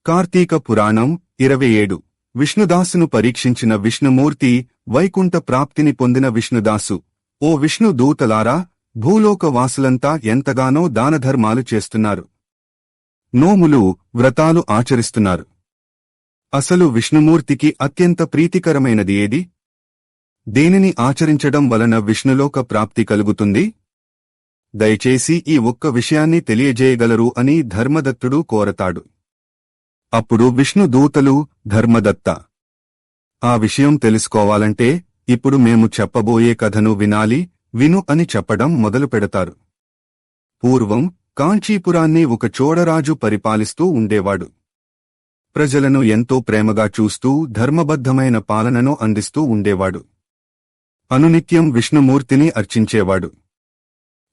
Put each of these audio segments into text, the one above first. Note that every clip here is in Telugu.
కార్తీక పురాణం 27 విష్ణుదాసును పరీక్షించిన విష్ణుమూర్తి వైకుంఠ ప్రాప్తిని పొందిన విష్ణుదాసు. ఓ విష్ణు దూతలారా, భూలోక వాసులంతా ఎంతగానో దానధర్మాలు చేస్తున్నారు, నోములు వ్రతాలు ఆచరిస్తున్నారు. అసలు విష్ణుమూర్తికి అత్యంత ప్రీతికరమైనది ఏది? దేనిని ఆచరించడం వలన విష్ణులోక ప్రాప్తి కలుగుతుంది? దయచేసి ఈ ఒక్క విషయాన్ని తెలియజేయగలరు అని ధర్మదత్తుడు కోరతాడు. అప్పుడు విష్ణు దూతలు, ధర్మదత్త, ఆ విషయం తెలుసుకోవాలంటే ఇప్పుడు మేము చెప్పబోయే కథను విను అని చెప్పడం మొదలుపెడతారు. పూర్వం కాంచీపురాన్ని ఒక చోడరాజు పరిపాలిస్తూ ఉండేవాడు. ప్రజలను ఎంతో ప్రేమగా చూస్తూ ధర్మబద్ధమైన పాలనను అందిస్తూ ఉండేవాడు. అనునిత్యం విష్ణుమూర్తిని అర్చించేవాడు.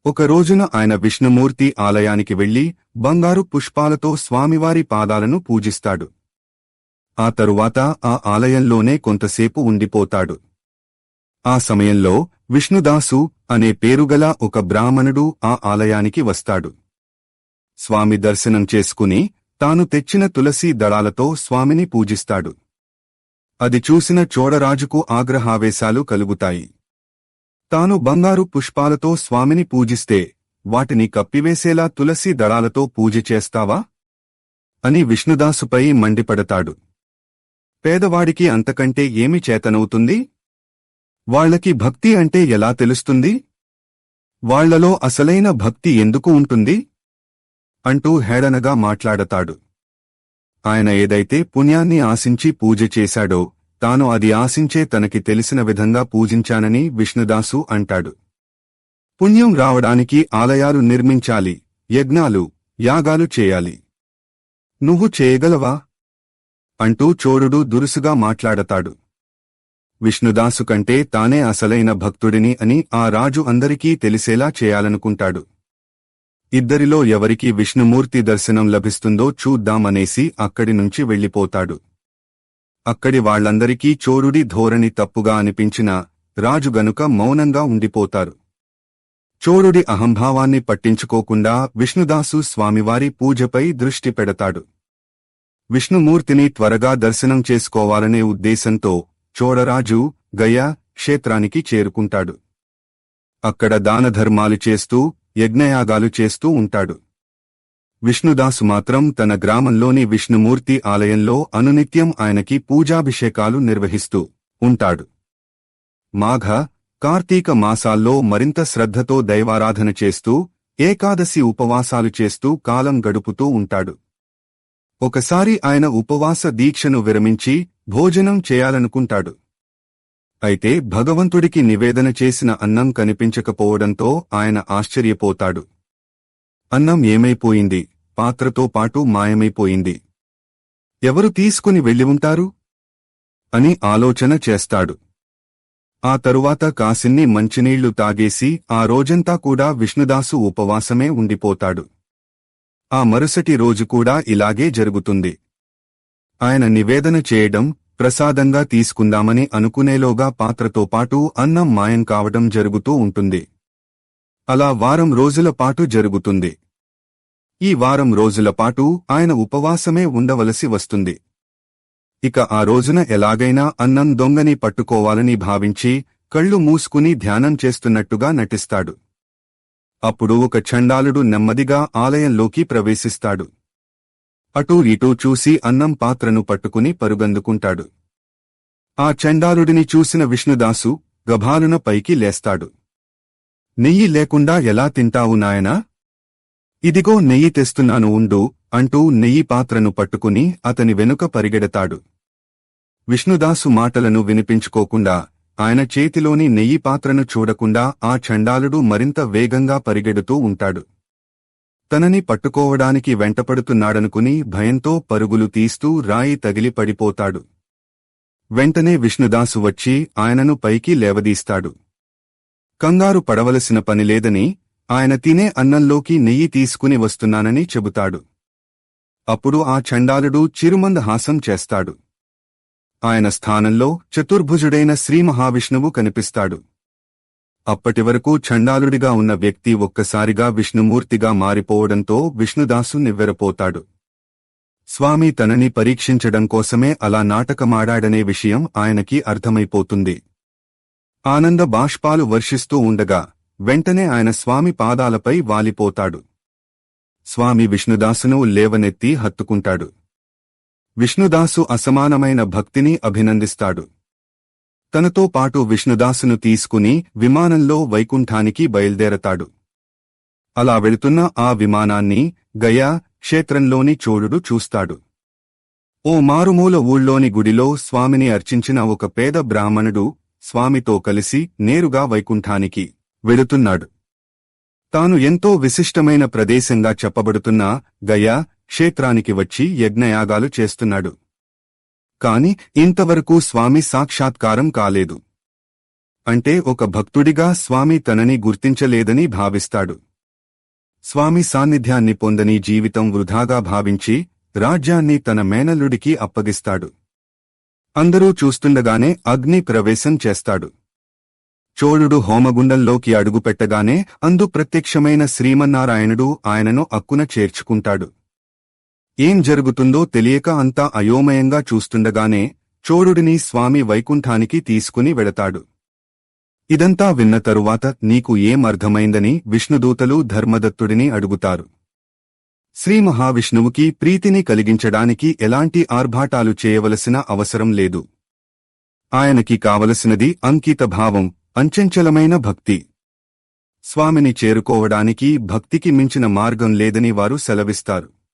ఒక రోజున ఆయన విష్ణుమూర్తి ఆలయానికి వెళ్లి బంగారు పుష్పాలతో స్వామివారి పాదాలను పూజిస్తాడు. ఆ తరువాత ఆ ఆలయంలోనే కొంతసేపు ఉండిపోతాడు. ఆ సమయంలో విష్ణుదాసు అనే పేరుగల ఒక బ్రాహ్మణుడు ఆ ఆలయానికి వస్తాడు. స్వామి దర్శనం చేసుకుని తాను తెచ్చిన తులసీ దళాలతో స్వామిని పూజిస్తాడు. అది చూసిన చోడరాజుకు ఆగ్రహావేశాలు కలుగుతాయి. తాను బంగారు పుష్పాలతో స్వామిని పూజిస్తే వాటిని కప్పివేసేలా తులసీ దళాలతో పూజ చేస్తావా అని విష్ణుదాసుపై మండిపడతాడు. పేదవాడికి అంతకంటే ఏమి చేతనవుతుంది? వాళ్లకి భక్తి అంటే ఎలా తెలుస్తుంది? వాళ్లలో అసలైన భక్తి ఎందుకు ఉంటుంది అంటూ హేళనగా మాట్లాడతాడు. ఆయన ఏదైతే పుణ్యాన్ని ఆశించి పూజ చేశాడో తాను అది ఆశించే తనకి తెలిసిన విధంగా పూజించానని విష్ణుదాసు అంటాడు. పుణ్యం రావడానికి ఆలయాలు నిర్మించాలి, యజ్ఞాలు యాగాలు చేయాలి. నువ్వు చేయగలవా అంటూ చోరుడు దురుసుగా మాట్లాడతాడు. విష్ణుదాసు కంటే తానే అసలైన భక్తుడిని అని ఆ రాజు అందరికీ తెలిసేలా చేయాలనుకుంటాడు. ఇద్దరిలో ఎవరికి విష్ణుమూర్తి దర్శనం లభిస్తుందో చూద్దామనేసి అక్కడి నుంచి వెళ్ళిపోతాడు. అక్కడి వాళ్లందరికీ చోరుడి ధోరణి తప్పుగా అనిపించిన రాజు గనుక మౌనంగా ఉండిపోతారు. చోరుడి అహంభావాన్ని పట్టించుకోకుండా విష్ణుదాసు స్వామివారి పూజపై దృష్టి పెడతాడు. విష్ణుమూర్తిని త్వరగా దర్శనం చేసుకోవాలనే ఉద్దేశంతో చోడరాజు గయా క్షేత్రానికి చేరుకుంటాడు. అక్కడ దానధర్మాలు చేస్తూ యజ్ఞయాగాలు చేస్తూ ఉంటాడు. విష్ణుదాసు మాత్రం తన గ్రామంలోని విష్ణుమూర్తి ఆలయంలో అనునిత్యం ఆయనకి పూజాభిషేకాలు నిర్వహిస్తూ ఉంటాడు. మాఘ, కార్తీక మాసాల్లో మరింత శ్రద్ధతో దైవారాధన చేస్తూ ఏకాదశి ఉపవాసాలు చేస్తూ కాలం గడుపుతూ ఉంటాడు. ఒకసారి ఆయన ఉపవాస దీక్షను విరమించి భోజనం చేయాలనుకుంటాడు. అయితే భగవంతుడికి నివేదన చేసిన అన్నం కనిపించకపోవడంతో ఆయన ఆశ్చర్యపోతాడు. అన్నం ఏమైపోయింది? పాత్రతో పాటు మాయమైపోయింది. ఎవరు తీసుకుని వెళ్ళి ఉంటారు అని ఆలోచన చేస్తాడు. ఆ తరువాత కాసిన్ని మంచినీళ్లు తాగేసి ఆ రోజంతా కూడా విష్ణుదాసు ఉపవాసమే ఉండిపోతాడు. ఆ మరుసటి రోజు కూడా ఇలాగే జరుగుతుంది. ఆయన నివేదన చేయడం, ప్రసాదంగా తీసుకుందామని అనుకునేలోగా పాత్రతో పాటు అన్నం మాయం కావడం జరుగుతూ ఉంటుంది. అలా వారం రోజుల పాటు జరుగుతుంది. ఈ వారం రోజుల పాటు ఆయన ఉపవాసమే ఉండవలసి వస్తుంది. ఇక ఆ రోజున ఎలాగైనా అన్నం దొంగని పట్టుకోవాలని భావించి కళ్ళు మూసుకుని ధ్యానం చేస్తున్నట్టుగా నటిస్తాడు. అప్పుడు ఒక చండాలుడు నెమ్మదిగా ఆలయంలోకి ప్రవేశిస్తాడు. అటూ ఇటూ చూసి అన్నం పాత్రను పట్టుకుని పరుగందుకుంటాడు. ఆ చండాలుడిని చూసిన విష్ణుదాసు గభాలున పైకి లేస్తాడు. నెయ్యి లేకుండా ఎలా తింటావు నాయనా? ఇదిగో నెయ్యి తెస్తున్నాను ఉండు అంటూ నెయ్యి పాత్రను పట్టుకుని అతని వెనుక పరిగెడతాడు. విష్ణుదాసు మాటలను వినిపించుకోకుండా ఆయన చేతిలోని నెయ్యి పాత్రను చూడకుండా ఆ చండాలుడు మరింత వేగంగా పరిగెడుతూ ఉంటాడు. తనని పట్టుకోవడానికి వెంటపడుతున్నాడనుకుని భయంతో పరుగులు తీస్తూ రాయి తగిలి పడిపోతాడు. వెంటనే విష్ణుదాసు వచ్చి ఆయనను పైకి లేవదీస్తాడు. కంగారు పడవలసిన పనిలేదని, ఆయన తినే అన్నంలోకి నెయ్యి తీసుకుని వస్తున్నానని చెబుతాడు. అప్పుడు ఆ చండాలుడు చిరుమందహాసం చేస్తాడు. ఆయన స్థానంలో చతుర్భుజుడైన శ్రీ మహావిష్ణువు కనిపిస్తాడు. అప్పటివరకు చండాలుడిగా ఉన్న వ్యక్తి ఒక్కసారిగా విష్ణుమూర్తిగా మారిపోవడంతో విష్ణుదాసు నివ్వెరపోతాడు. స్వామి తనని పరీక్షించడం కోసమే అలా నాటకమాడాడనే విషయం ఆయనకి అర్థమైపోతుంది. ఆనంద బాష్పాలు వర్షిస్తూ ఉండగా వెంటనే ఆయన స్వామి పాదాలపై వాలిపోతాడు. స్వామి విష్ణుదాసును లేవనెత్తి హత్తుకుంటాడు. విష్ణుదాసు అసమానమైన భక్తిని అభినందిస్తాడు. తనతో పాటు విష్ణుదాసును తీసుకుని విమానంలో వైకుంఠానికి బయల్దేరతాడు. అలా వెళుతున్న ఆ విమానాన్ని గయా క్షేత్రంలోని చోళుడు చూస్తాడు. ఓ మారుమూల ఊళ్ళోని గుడిలో స్వామిని అర్చించిన ఒక పేద బ్రాహ్మణుడు స్వామితో కలిసి నేరుగా వైకుంఠానికి వెళుతున్నాడు. తాను ఎంతో విశిష్టమైన ప్రదేశంగా చెప్పబడుతున్న గయా క్షేత్రానికి వచ్చి యజ్ఞయాగాలు చేస్తున్నాడు. కాని ఇంతవరకు స్వామి సాక్షాత్కారం కాలేదు. అంటే ఒక భక్తుడిగా స్వామి తనని గుర్తించలేదని భావిస్తాడు. స్వామి సాన్నిధ్యాన్ని పొందని జీవితం వృధాగా భావించి రాజ్యాన్ని తన మేనల్లుడికి అప్పగిస్తాడు. అందరూ చూస్తుండగానే అగ్ని ప్రవేశం చేస్తాడు. చోళుడు హోమగుండంలోకి అడుగుపెట్టగానే అందు ప్రత్యక్షమైన శ్రీమన్నారాయణుడు ఆయనను అక్కున చేర్చుకుంటాడు. ఏం జరుగుతుందో తెలియక అంతా అయోమయంగా చూస్తుండగానే చోళుడిని స్వామి వైకుంఠానికి తీసుకుని వెళతాడు. ఇదంతా విన్న తరువాత నీకు ఏం అర్థమైందని విష్ణుదూతలు ధర్మదత్తుడిని అడుగుతారు. శ్రీ మహావిష్ణువుకి ప్రీతిని కలిగించడానికి ఎలాంటి ఆర్భాటాలు చేయవలసిన అవసరం లేదు. ఆయనకి కావలసినది అంకితభావం, అంచంచలమైన భక్తి. స్వామిని చేరుకోవడానికి భక్తికి మించిన మార్గం లేదని వారు సెలవిస్తారు.